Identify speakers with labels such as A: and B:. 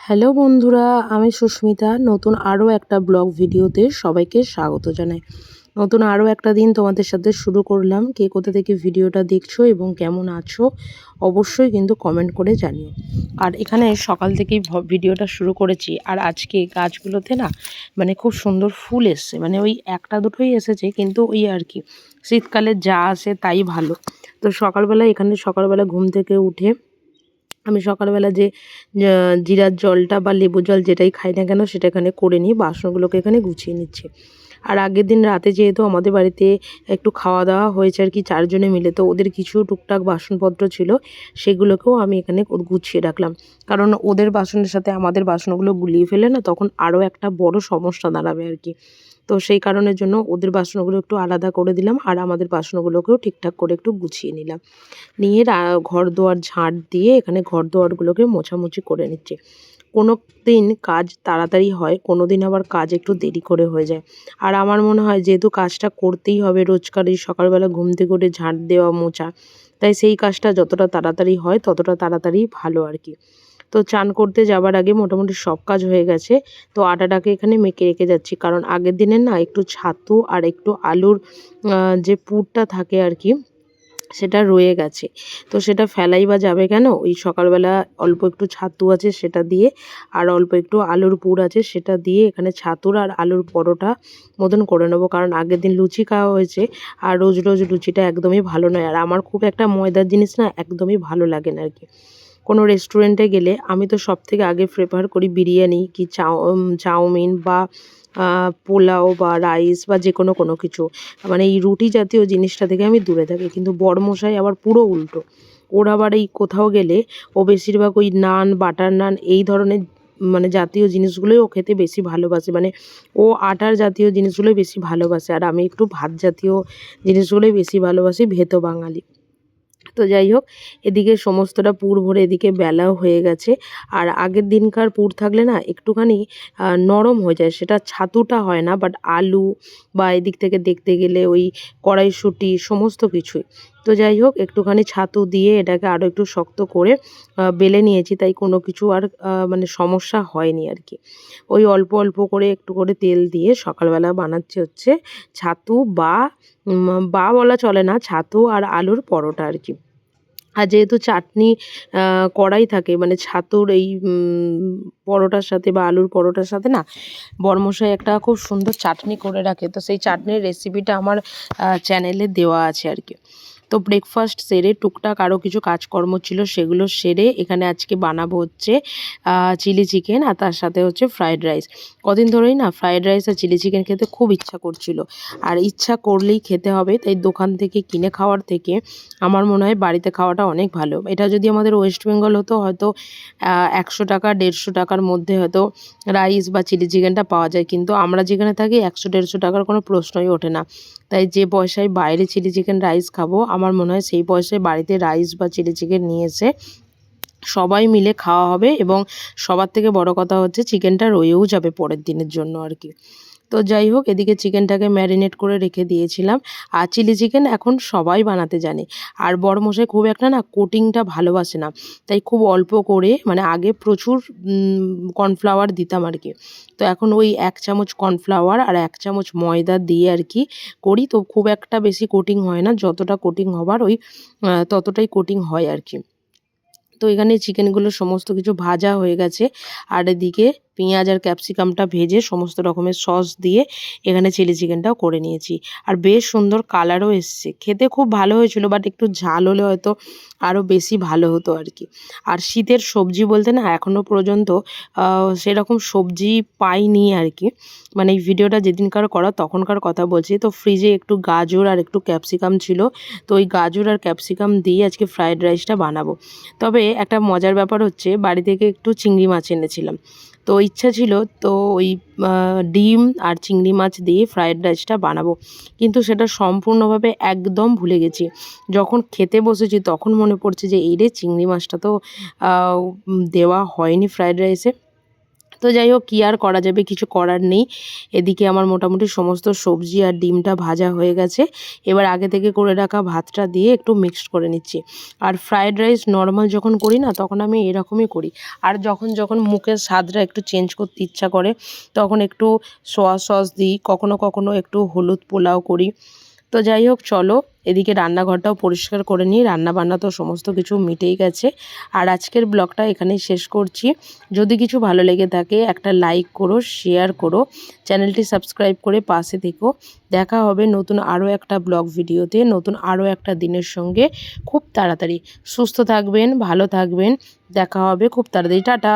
A: Hello বন্ধুরা, আমি সুস্মিতা। নতুন আরও একটা ব্লগ ভিডিওতে সবাইকে স্বাগত জানাই। নতুন আরও একটা দিন তোমাদের সাথে শুরু করলাম। কে কোথা থেকে ভিডিওটা দেখছো এবং কেমন আছো অবশ্যই কিন্তু কমেন্ট করে জানিও। আর এখানে সকাল থেকেই ভিডিওটা শুরু করেছি। আর আজকে গাছগুলোতে না মানে খুব সুন্দর ফুল এসছে, মানে ওই একটা দুটোই এসেছে, কিন্তু ওই আর কি শীতকালে যা আসে তাই ভালো। তো সকালবেলা ঘুম থেকে উঠে আমি সকালবেলা যে জিরার জলটা বা লেবু জল যেটাই খাই না কেন সেটা এখানে করে নিই, বাসনগুলোকে এখানে গুছিয়ে নিচ্ছি। আর আগের দিন রাতে যেহেতু আমাদের বাড়িতে একটু খাওয়া দাওয়া হয়েছে আর কি 4 জনে মিলে, তো ওদের কিছু টুকটাক বাসনপত্র ছিল, সেগুলোকেও আমি এখানে গুছিয়ে রাখলাম। কারণ ওদের বাসনের সাথে আমাদের বাসনগুলো গুলিয়ে ফেলে না, তখন আরও একটা বড় সমস্যা দাঁড়াবে আর কি। তো সেই কারণের জন্য ওদের বাসনগুলো একটু আলাদা করে দিলাম, আর আমাদের বাসনগুলোকেও ঠিকঠাক করে একটু গুছিয়ে নিলাম। নিয়ে ঘর দুয়ার ঝাঁট দিয়ে এখানে ঘর দুয়ারগুলোকে মোছামুছি করে নিচ্ছে। কোনো দিন কাজ তাড়াতাড়ি হয়, কোনো দিন আবার কাজ একটু দেরি করে হয়ে যায়। আর আমার মনে হয় যেহেতু কাজটা করতেই হবে রোজকারই, সকালবেলা ঘুম থেকে উঠে ঝাঁট দেওয়া মোছা, তাই সেই কাজটা যতটা তাড়াতাড়ি হয় ততটা তাড়াতাড়ি ভালো আর কি। তো চান করতে যাবার আগে মোটামুটি সব কাজ হয়ে গেছে। তো আটাটাকে এখানে মেখে রেখে যাচ্ছি, কারণ আগের দিনের না একটু ছাতু আর একটু আলুর যে পুরটা থাকে আর কি সেটা রয়ে গেছে। তো সেটা ফেলাই বা যাবে কেন? ওই সকালবেলা অল্প একটু ছাতু আছে সেটা দিয়ে, আর অল্প একটু আলুর পুর আছে সেটা দিয়ে এখানে ছাতুর আর আলুর পরোটা মতন করে নেবো। কারণ আগের দিন লুচি খাওয়া হয়েছে, আর রোজ রোজ লুচিটা একদমই ভালো নয়। আর আমার খুব একটা ময়দার জিনিস না একদমই ভালো লাগে না আর কি। কোনো রেস্টুরেন্টে গেলে আমি তো সবথেকে আগে প্রেফার করি বিরিয়ানি কি চাউমিন বা পোলাও বা রাইস বা যেকোনো কোনো কিছু। মানে এই রুটি জাতীয় জিনিসটা থেকে আমি দূরে থাকি। কিন্তু বড়মশাই আবার পুরো উল্টো। ওর আবার এই কোথাও গেলে ও বেশিরভাগ ওই নান, বাটার নান এই ধরনের মানে জাতীয় জিনিসগুলোই ও খেতে বেশি ভালোবাসে। মানে ও আটার জাতীয় জিনিসগুলোই বেশি ভালোবাসে, আর আমি একটু ভাত জাতীয় জিনিসগুলোই বেশি ভালোবাসি, ভেতো বাঙালি। তো যাই হোক, এদিকে সমস্তটা পুর ভরে এদিকে বেলাও হয়ে গেছে। আর আগের দিনকার পুর থাকলে না একটুখানি নরম হয়ে যায়, সেটা ছাতুটা হয় না, বাট আলু বা এদিক থেকে দেখতে গেলে ওই কড়াইশুঁটি সমস্ত কিছুই। তো যাই হোক, একটুখানি ছাতু দিয়ে এটাকে আরও একটু শক্ত করে বেলে নিয়েছি, তাই কোনো কিছু আর মানে সমস্যা হয়নি আর কি। ওই অল্প অল্প করে একটু করে তেল দিয়ে সকালবেলা বানাচ্ছি হচ্ছে ছাতু বা বলা চলে না, ছাতু আর আলুর পরোটা আর কি। আর যেহেতু চাটনি করাই থাকে, মানে ছাতুর এই পরোটার সাথে বা আলুর পরোটার সাথে না বরমশাই একটা খুব সুন্দর চাটনি করে রাখে। তো সেই চাটনির রেসিপিটা আমার চ্যানেলে দেওয়া আছে আর কি। তো ব্রেকফাস্ট সেরে টুকটাক আরও কিছু কাজকর্ম ছিল, সেগুলো সেরে এখানে আজকে বানাবো হচ্ছে চিলি চিকেন, আর তার সাথে হচ্ছে ফ্রায়েড রাইস। কদিন ধরেই না ফ্রায়েড রাইস আর চিলি চিকেন খেতে খুব ইচ্ছা করছিল, আর ইচ্ছা করলেই খেতে হবে, তাই দোকান থেকে কিনে খাওয়ার থেকে আমার মনে হয় বাড়িতে খাওয়াটা অনেক ভালো। এটা যদি আমাদের ওয়েস্ট বেঙ্গল হতো, হয়তো 100 টাকা 150 টাকার মধ্যে হয়তো রাইস বা চিলি চিকেনটা পাওয়া যায়, কিন্তু আমরা যেখানে থাকি 100-150 টাকার কোনো প্রশ্নই ওঠে না। তাই যে পয়সায় বাইরে চিলি চিকেন রাইস খাবো, আমার মনে হয় সেই পয়সায় বাড়িতে রাইস বা চিলি চিকেন নিয়ে এসে সবাই মিলে খাওয়া হবে, এবং সবার থেকে বড় কথা হচ্ছে চিকেনটা রয়েও যাবে পরের দিনের জন্য আর কি। তো যাই হোক, এদিকে চিকেনটাকে ম্যারিনেট করে রেখে দিয়েছিলাম। আর চিলি চিকেন এখন সবাই বানাতে জানে, আর বড়মশাই খুব একটা না কোটিংটা ভালোবাসে না, তাই খুব অল্প করে, মানে আগে প্রচুর কর্নফ্লাওয়ার দিতাম আর কি। তো এখন ওই 1 চামচ কর্নফ্লাওয়ার আর 1 চামচ ময়দা দিয়ে আর কি করি। তো খুব একটা বেশি কোটিং হয় না, যতটা কোটিং হবার ওই ততটাই কোটিং হয় আর কি। তো এখানে চিকেনগুলো সমস্ত কিছু ভাজা হয়ে গেছে, আর এদিকে পেঁয়াজ আর ক্যাপসিকামটা ভেজে সমস্ত রকমের সস দিয়ে এখানে চিলি চিকেনটাও করে নিয়েছি। আর বেশ সুন্দর কালারও এসছে, খেতে খুব ভালো হয়েছিল, বাট একটু ঝাল হলে হয়তো আরও বেশি ভালো হতো আর কি। আর শীতের সবজি বলতে না এখনও পর্যন্ত সেরকম সবজি পাইনি আর কি। মানে এই ভিডিওটা যেদিনকার করা তখনকার কথা বলছি। তো ফ্রিজে একটু গাজর আর একটু ক্যাপসিকাম ছিল, তো ওই গাজর আর ক্যাপসিকাম দিয়ে আজকে ফ্রায়েড রাইসটা বানাবো। তবে একটা মজার ব্যাপার হচ্ছে, বাড়ি থেকে একটু চিংড়ি মাছ এনেছিলাম। তো ইচ্ছা ছিল, তো ওই ডিম আর চিংড়ি মাছ দিয়ে ফ্রায়েড রাইসটা বানাবো, কিন্তু সেটা সম্পূর্ণভাবে একদম ভুলে গেছি। যখন খেতে বসেছি তখন মনে পড়ছে যে এই রে চিংড়ি মাছটা তো দেওয়া হয়নি ফ্রায়েড রাইসে। তো যাই হোক, কী আর করা যাবে, কিছু করার নেই। এদিকে আমার মোটামুটি সমস্ত সবজি আর ডিমটা ভাজা হয়ে গেছে। এবার আগে থেকে করে রাখা ভাতটা দিয়ে একটু মিক্সড করে নিচ্ছি। আর ফ্রায়েড রাইস নর্মাল যখন করি না, তখন আমি এরকমই করি। আর যখন যখন মুখের স্বাদটা একটু চেঞ্জ করতে ইচ্ছা করে, তখন একটু সোয়া সস দিই, কখনো কখনো একটু হলুদ পোলাও করি। তো যাই হোক, চলো এদিকে রান্নাঘরটাও পরিষ্কার করে নিই। রান্নাবান্না তো সমস্ত কিছু মিটেই গেছে। আর আজকের ব্লগটা এখানেই শেষ করছি। যদি কিছু ভালো লেগে থাকে একটা লাইক করো, শেয়ার করো, চ্যানেলটি সাবস্ক্রাইব করে পাশে থেকো। দেখা হবে নতুন আরও একটা ব্লগ ভিডিওতে, নতুন আরও একটা দিনের সঙ্গে খুব তাড়াতাড়ি। সুস্থ থাকবেন, ভালো থাকবেন, দেখা হবে খুব তাড়াতাড়ি। টাটা।